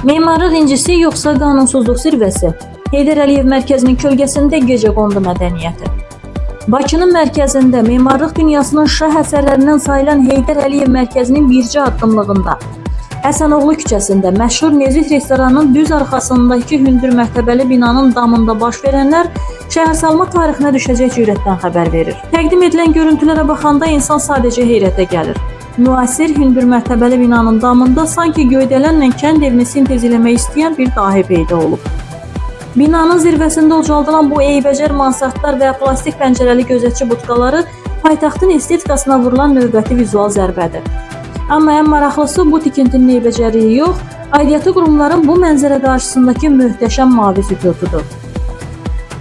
Memarlıq incisi yoxsa qanunsuzluq zirvəsi? Heydər Əliyev mərkəzinin kölgəsində gecəqondu mədəniyyəti. Bakının mərkəzində memarlıq dünyasının şah əsərlərindən sayılan Heydər Əliyev mərkəzinin bircə addımlığında Həsənoğlu küçəsində məşhur Nezih restoranının düz arxasındakı hündür mərtəbəli binanın damında baş verənlər şəhərsalma tarixinə düşəcək cürətdən xəbər verir. Təqdim edilən görüntülərə baxanda insan sadəcə heyrətə gəlir. Müasir hündür mərtəbəli binanın damında sanki göydələnlə kənd evini sintez eləmək istəyən bir dahi peyda olub. Binanın zirvəsində ucaldılan bu eybəcər mansardlar və plastik pəncərəli gözətçi budkaları paytaxtın estetikasına vurulan növbəti vizual zərbədir. Amma ən maraqlısı bu tikintinin eybəcərliyi yox, aidiyyatı qurumların bu mənzərə qarşısındakı möhtəşəm mavi sükutudur.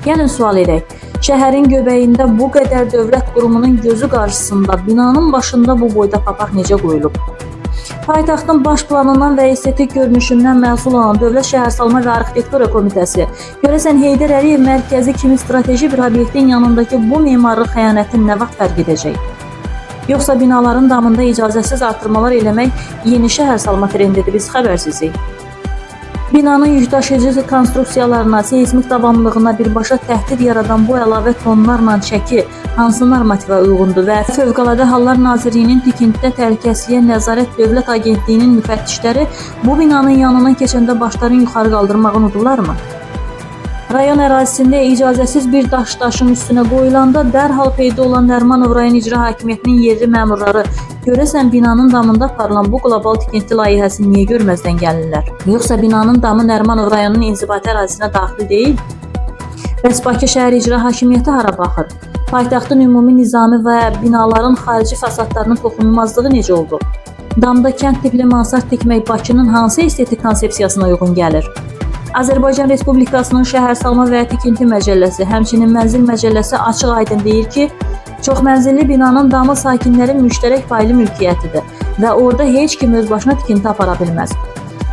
Gəlin sual edək. Şəhərin göbəyində bu qədər dövlət qurumunun gözü qarşısında binanın başında bu boyda papaq necə qoyulub? Paytaxtın baş planından və estetik görünüşündən məsul olan Dövlət Şəhərsalma və Arxitektura Komitəsi görəsən Heydər Əliyev mərkəzi kimi strateji bir obyektin yanındakı bu memarlıq xəyanətin nə vaxt fərq edəcək? Yoxsa binaların damında icazəsiz artırmalar eləmək yeni şəhərsalma trendidir, biz xəbərsizlik. Binanın yükdaşıyıcı konstruksiyalarına, seismik davamlılığına birbaşa təhdid yaradan bu əlavə tonlarla çəki hansı normativə uyğundur və Fövqəladə Hallar Nazirliyinin tikintidə təhlükəsizliyə nəzarət Dövlət Agentliyinin müfəttişləri bu binanın yanından keçəndə başlarını yuxarı qaldırmağı unudurlarmı? Rayon ərazisində icazəsiz bir daşın üstünə qoyulanda dərhal peyda olan Nərimanov rayon icra hakimiyyətinin yerli məmurları görəsən binanın damında aparılan bu qlobal tikinti layihəsini niyə görməzdən gəlirlər? Yoxsa binanın damı Nərimanov rayonunun inzibati ərazisinə daxil deyil? Bəs Bakı şəhər icra hakimiyyəti hara baxır? Paytaxtın ümumi nizami və binaların xarici fasadlarının toxunulmazlığı necə oldu? Damda kənd tipli mansard tikmək Bakının hansı estetik konsepsiyasına uyğun gəlir? Azərbaycan Respublikasının Şəhərsalma və Tikinti Məcəlləsi, həmçinin Mənzil Məcəlləsi açıq-aydın deyir ki, çoxmənzilli binanın damı sakinlərin müştərək paylı mülkiyyətidir və orada heç kim öz başına tikinti apara bilməz.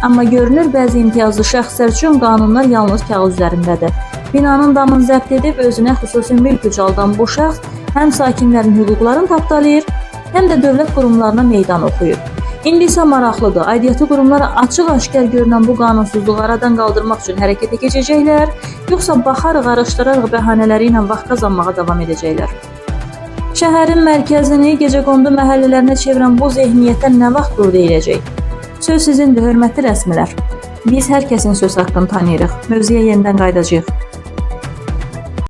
Amma görünür bəzi imtiyazlı şəxslər üçün qanunlar yalnız kağız üzərindədir. Binanın damını zəbt edib özünə xüsusi mülk ucaldan bu şəxs həm sakinlərin hüquqlarını tapdalayır, həm də dövlət qurumlarına meydan oxuyur. İndi isə maraqlıdır, aidiyyatı qurumlar açıq-aşkar görünən bu qanunsuzluğu aradan qaldırmaq üçün hərəkətə keçəcəklər, yoxsa baxarıq, araşdırarıq bəhanələri ilə vaxt qazanmağa davam edəcəklər. Şəhərin mərkəzini gecəqondu məhəllələrinə çevirən bu zehniyyətə nə vaxt dur deyiləcək? Söz sizindir, hörmətli rəsmilər. Biz hər kəsin söz haqqını tanıyırıq, mövzuya yenidən qayıdacağıq.